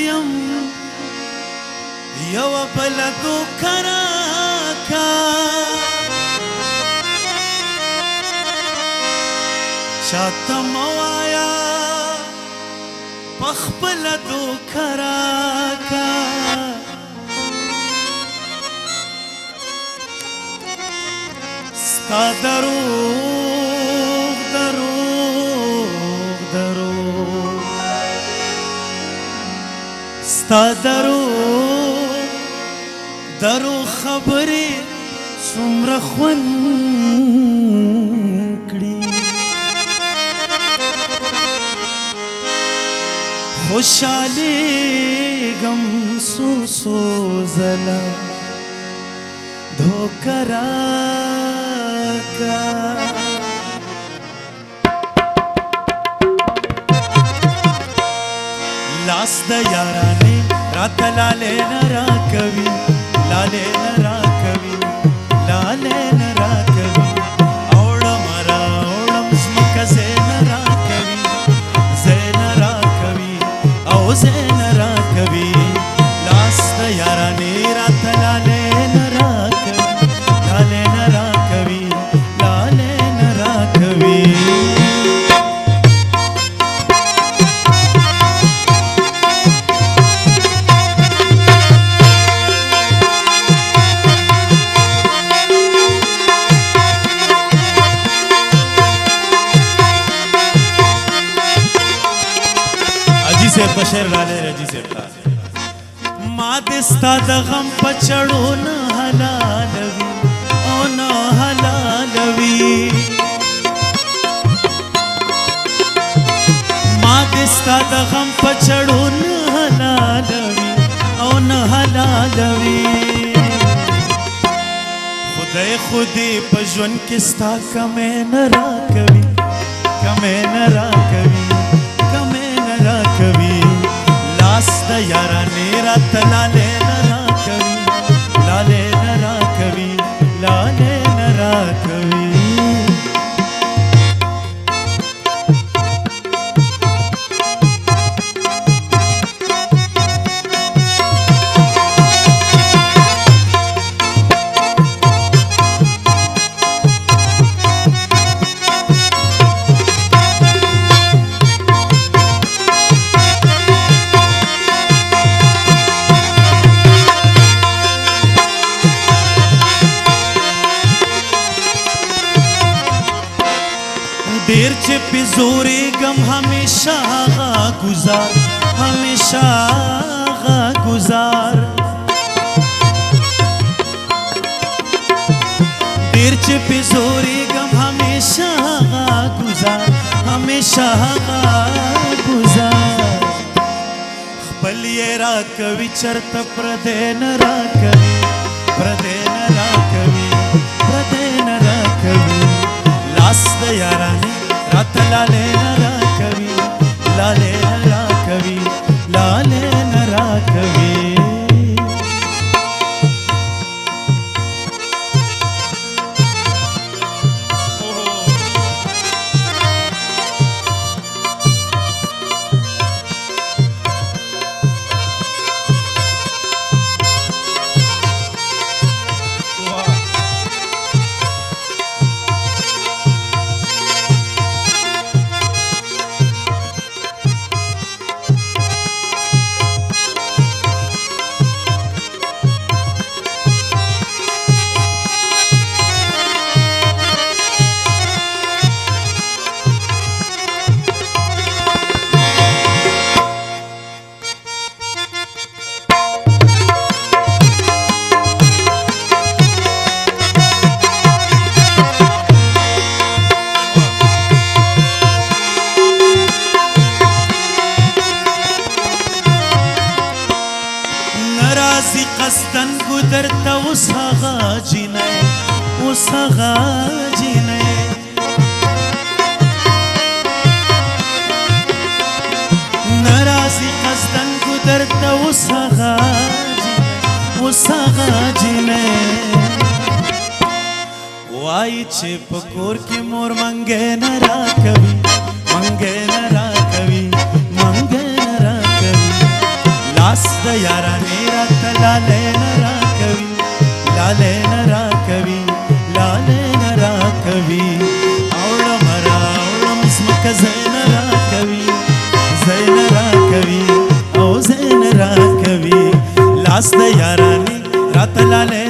یم یو بل دوکه راکه چاته مه وایه پخپله دوکه راکه ستا دروغ دروغ دروغ ستا دروغ دروغ خبرې څومره خوند کړي خوشحالېږم څو څو ځله धोखा राका लास द याराने रात लाले न राकवी लाले न राकवी लाले न राकवी औडम रा औडम स्मक ज़ेन राकवी ज़ेन राकवी औ ज़ेन राकवी लास द याराने रात लाले शेर डाले रजी सेठा माँ दिस्ता द गम पचड़ो न हलालवी ओ न हलालवी माँ दिस्ता द गम पचड़ो न हलालवी ओ न हलालवी खुदे खुदी पजवन किस्ता कमे न राकवी कमे न राकवी कमे न राकवी लास द याराने रात लाले न राकवी लाले न राकवी लाले न राकवी देर चे पिजोरे गम हमेशा गा गुजार हमेशा गा गुजार देर चे पिजोरे गम हमेशा गा गुजार हमेशा गा गुजार खपल ये राकवी चरत प्रदेन राकवी प्रदेन राकवी प्रदेन राकवी लास द याराने रात लाले न राकवी लाले न राकवी लाले न राकवी قصدن گذرتا وساغا جینے وساغا جینے نرازی قصدن گذرتا وساغا جینے وساغا جینے وائی چه پکور کی مور منگے نرا کبھی منگے نرا کبھی منگے نرا کبھی लास द याराने रात लालेन राखवी लालेन राखवी लालेन राखवी आवळं मरा आवळं मुसमक झैन राखवी झैन राखवी ओ झैन राखवी लास द याराने रात लाले